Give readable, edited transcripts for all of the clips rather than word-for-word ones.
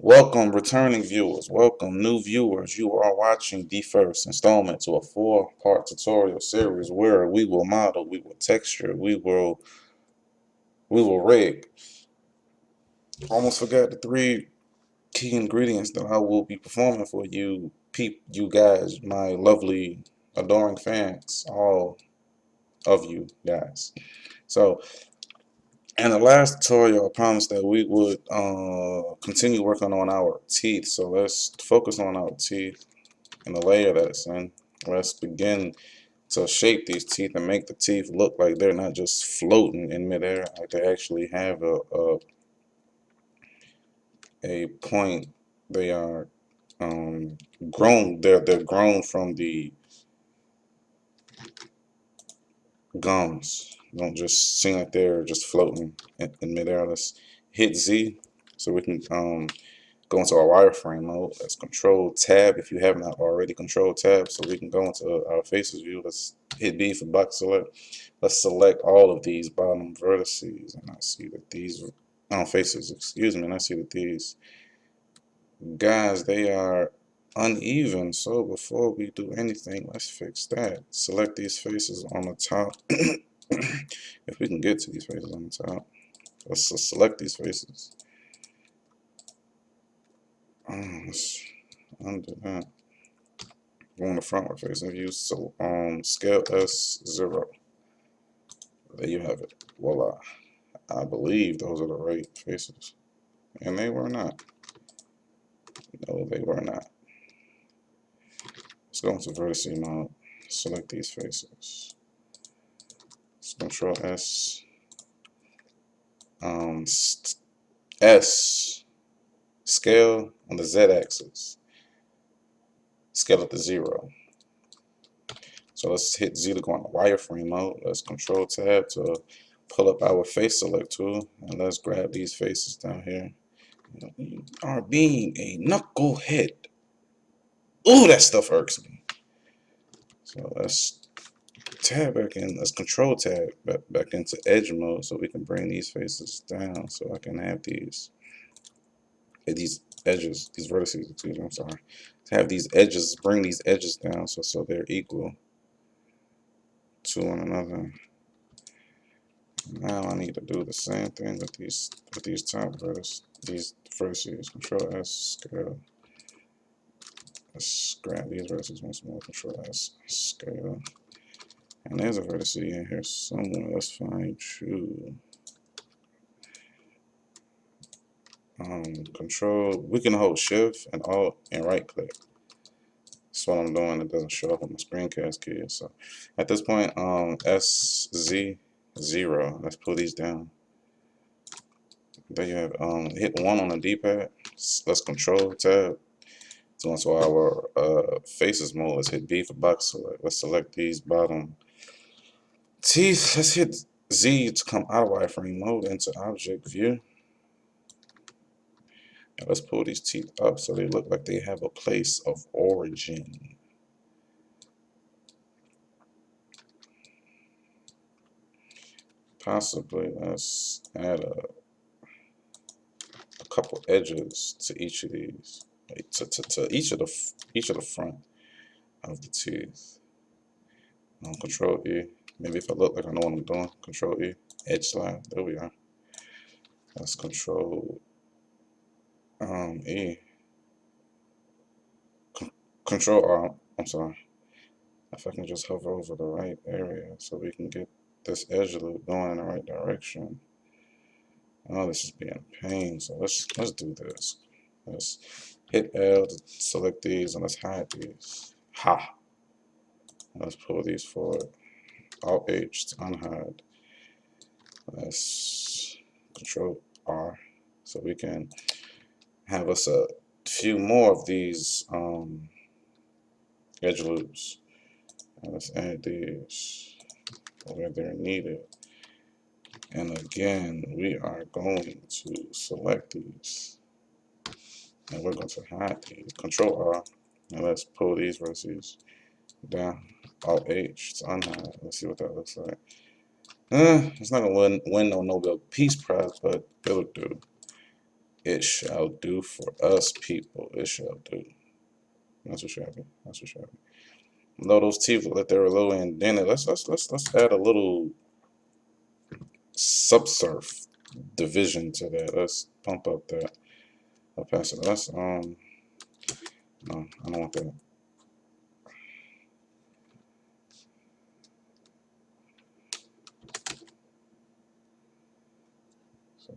Welcome, returning viewers. Welcome, new viewers. You are watching the first installment to a four-part tutorial series where we will model, we will texture, we will rig. Almost forgot the three key ingredients that I will be performing for you, you guys, my lovely, adoring fans, all of you guys. So, in the last tutorial, I promised that we would continue working on our teeth. So let's focus on our teeth and the layer that it's in. Let's begin to shape these teeth and make the teeth look like they're not just floating in midair, like they actually have a point. They are grown. They're grown from the gums. Don't just seem like they're just floating in midair. Let's hit Z so we can go into our wireframe mode. Let's control tab if you have not already. Control tab so we can go into our faces view. Let's hit B for box select. Let's select all of these bottom vertices, and I see that these faces, excuse me, and I see that these guys, they are uneven. So before we do anything, let's fix that. Select these faces on the top. If we can get to these faces on the top, let's select these faces. Let's undo that. Go on the frontward facing view. So scale S0. There you have it. Voila. I believe those are the right faces. And they were not. No, they were not. Let's go into vertex mode. Select these faces. Let's Control S. S. Scale on the Z axis. Scale it to 0. So let's hit Z to go on the wireframe mode. Let's Control Tab to pull up our face select tool. And let's grab these faces down here. You are being a knucklehead. Ooh, that stuff irks me. So let's tab back in. Let's Control Tab back into edge mode so we can bring these faces down. So I can have these edges, these vertices. Excuse me. I'm sorry. To have these edges, bring these edges down so they're equal to one another. Now I need to do the same thing with these top vertices, these vertices. Control S scale. Let's grab these vertices once more. Control S scale. And there's a vertex in here somewhere. Let's find you. Control. We can hold Shift and Alt and right click. That's what I'm doing. It doesn't show up on my screencast key. So at this point, SZ 0. Let's pull these down. There you have hit 1 on the D-pad. Let's Control Tab. So into our faces mode, let's hit B for box select. Let's select these bottom teeth. Let's hit Z to come out of wireframe mode into object view. And let's pull these teeth up so they look like they have a place of origin. Possibly let's add a couple edges to each of these, to each of the front of the teeth. Control E. Maybe if I look like I know what I'm doing, Control E. Edge slide. There we are. Let's Control E. Control R. I'm sorry. If I can just hover over the right area so we can get this edge loop going in the right direction. Oh, this is being a pain. So let's do this. Let's hit L to select these and let's hide these. Ha! Let's pull these forward. Alt H to unhide. Let's Control R so we can have us a few more of these edge loops. And let's add these where they're needed. And again, we are going to select these. And we're going to hide these. Control R. And let's pull these vertices down. Alt H to unhide. Let's see what that looks like. It's not going to win no Nobel Peace Prize, but it'll do. It shall do for us, people. It shall do. That's what shall be. That's what shall be. Low those teeth look like they're low indented. Let's add a little subsurf division to that. Let's pump up that opacity. No, I don't want that. So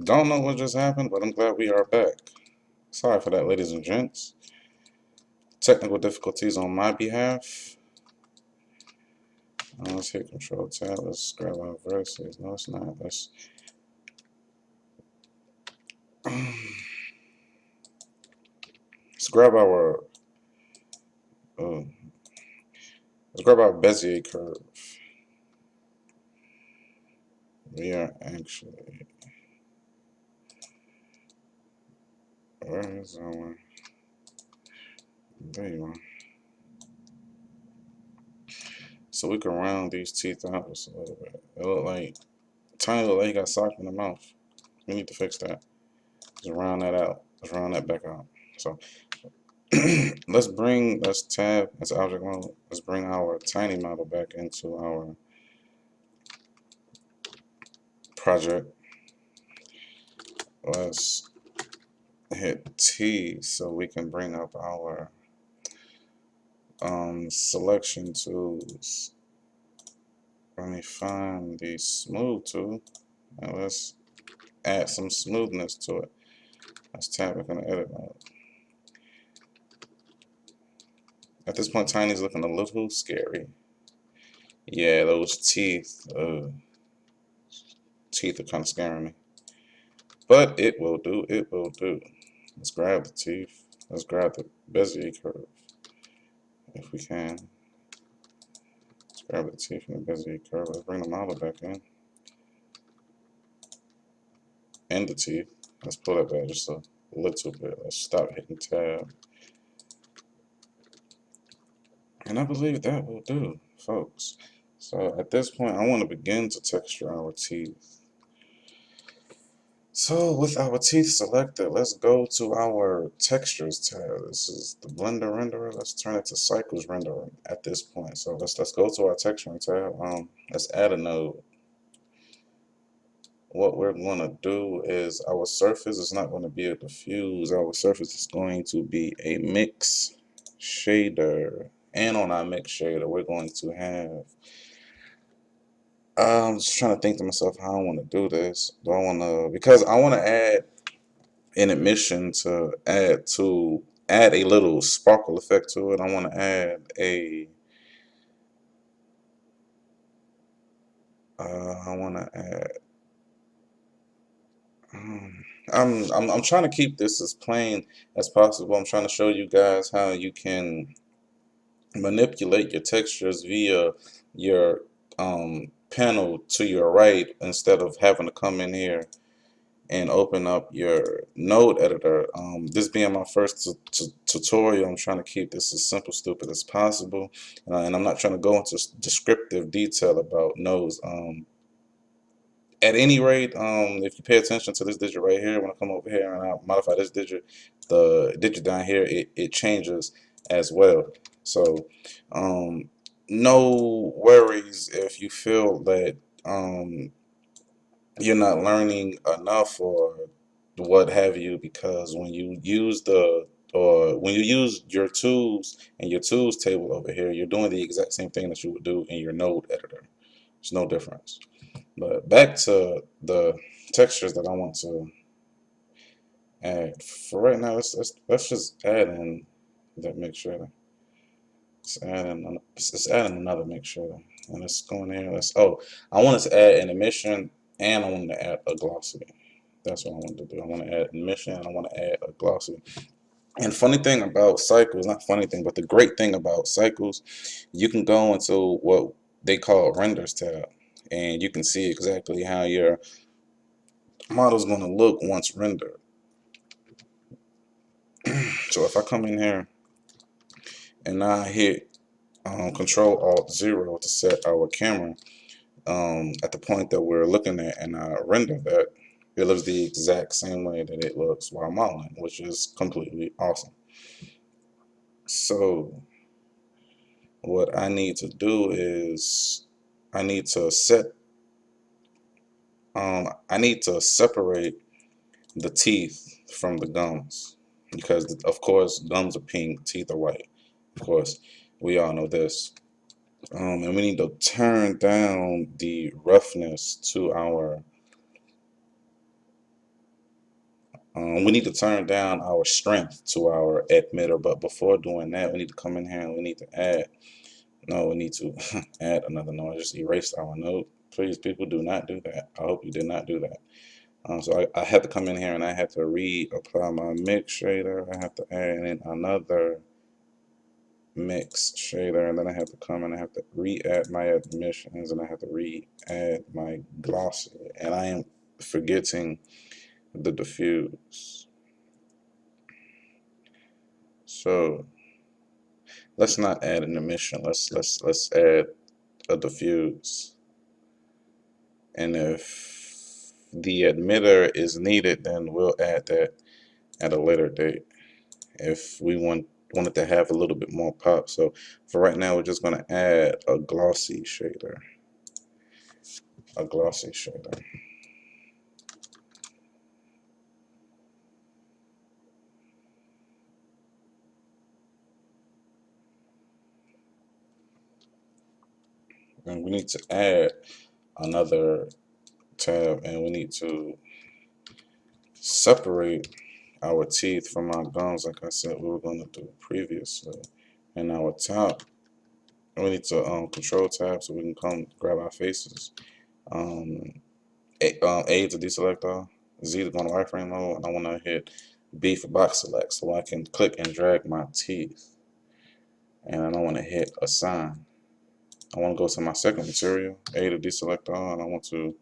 don't know what just happened, but I'm glad we are back. Sorry for that, ladies and gents. Technical difficulties on my behalf. Let's hit Control Tab. Let's grab our vertices. No, it's not. Let's grab our uh, let's grab our Bezier curve. We are actually, where is our? There you are. So we can round these teeth out just a little bit. It look like tiny little like he got socked in the mouth. We need to fix that. Just round that out. Let's round that back out. So let's tab as object mode. Let's bring our tiny model back into our project. Let's hit T so we can bring up our selection tools. Let me find the smooth tool and let's add some smoothness to it. Let's tap it in the edit mode. At this point, Tiny's looking a little scary. Yeah, those teeth are kind of scaring me. But it will do, it will do. Let's grab the teeth. Let's grab the Bezier curve, if we can. Let's grab the teeth and the Bezier curve. Let's bring the model back in. And the teeth. Let's pull that back just a little bit. Let's stop hitting tab. And I believe that will do, folks. So at this point, I want to begin to texture our teeth. So with our teeth selected, let's go to our textures tab. This is the Blender renderer. Let's turn it to Cycles renderer at this point. So let's go to our texturing tab. Let's add a node. What we're going to do is our surface is not going to be a diffuse. Our surface is going to be a mix shader. And on our mix shader, we're going to have. I'm just trying to think to myself how I want to do this. Do I want to, because I want to add an emission to add a little sparkle effect to it. I want to add a I want to add I'm trying to keep this as plain as possible. I'm trying to show you guys how you can manipulate your textures via your panel to your right instead of having to come in here and open up your node editor. This being my first tutorial, I'm trying to keep this as simple, stupid as possible, and I'm not trying to go into descriptive detail about nodes. At any rate, if you pay attention to this digit right here, when I come over here and I modify this digit, the digit down here, it changes as well. So no worries if you feel that you're not learning enough or what have you, because when you use your tools and your tools table over here, you're doing the exact same thing that you would do in your node editor. There's no difference. But back to the textures that I want to add. For right now, let's just add in that mixture. Let's add in another mixture. And let's go in there. I wanted to add an emission and I wanted to add a glossy. That's what I wanted to do. I want to add emission and I want to add a glossy. And funny thing about cycles, not funny thing, but the great thing about cycles, you can go into what they call renders tab, and you can see exactly how your model is going to look once rendered. So if I come in here and I hit Control Alt 0 to set our camera at the point that we're looking at, and I render that, it looks the exact same way that it looks while modeling, which is completely awesome. So what I need to do is I need to separate the teeth from the gums, because of course gums are pink, teeth are white. Of course, we all know this. And we need to turn down the roughness to our we need to turn down our strength to our emitter, but before doing that, we need to come in here and we need to add add another node. I just erased our node. Please, people, do not do that. I hope you did not do that. So I had to come in here and I had to reapply my mix shader. I have to add in another mix shader, and then I have to come and I have to re-add my emissions, and I have to re-add my glossy, and I am forgetting the diffuse. So let's not add an emission. Let's add a diffuse. And if the emitter is needed, then we'll add that at a later date if we want it to have a little bit more pop. So for right now, we're just going to add a glossy shader. A glossy shader. And we need to add another tab, and we need to separate our teeth from our gums, like I said we were going to do previously. And our top, we need to control tab so we can come grab our faces. A to deselect all, Z to go to wireframe mode, and I want to hit B for box select so I can click and drag my teeth. And I want to hit assign. I want to go to my second material, A to deselect all, and I want to,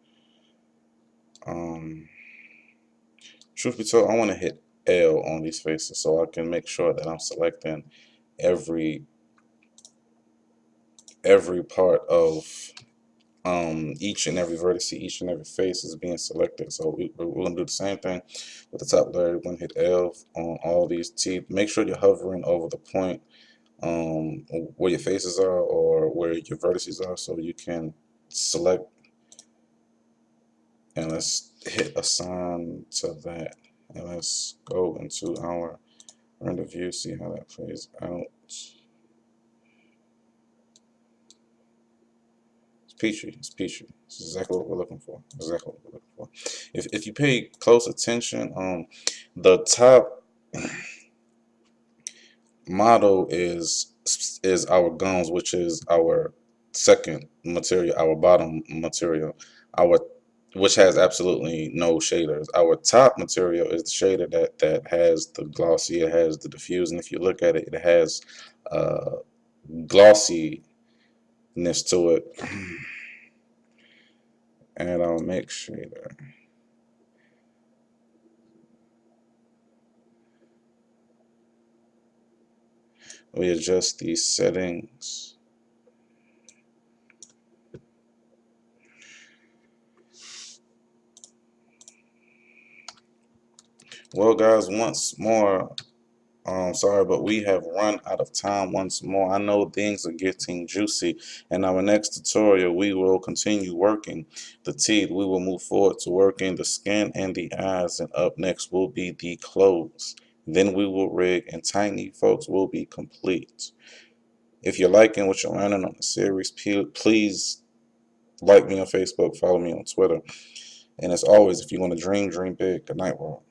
truth be told, I want to hit L on these faces so I can make sure that I'm selecting every part of each and every vertex, each and every face is being selected. So we're going to do the same thing with the top layer. We're going to hit L on all these teeth. Make sure you're hovering over the point where your faces are or where your vertices are so you can select. And let's hit assign to that. And let's go into our render view, see how that plays out. Peachy. It's peachy. It's exactly what we're looking for. Exactly what we're looking for. If you pay close attention, the top model is our gums, which is our second material, our bottom material, which has absolutely no shaders. Our top material is the shader that has the glossy, it has the diffuse, and if you look at it, it has glossiness to it. And I'll make shader. We adjust these settings. Well, guys, once more, sorry, but we have run out of time once more. I know things are getting juicy. In our next tutorial, we will continue working the teeth. We will move forward to working the skin and the eyes. And up next will be the clothes. Then we will rig, and Tiny Folks will be complete. If you're liking what you're learning on the series, please like me on Facebook, follow me on Twitter. And as always, if you want to dream big. Good night, world.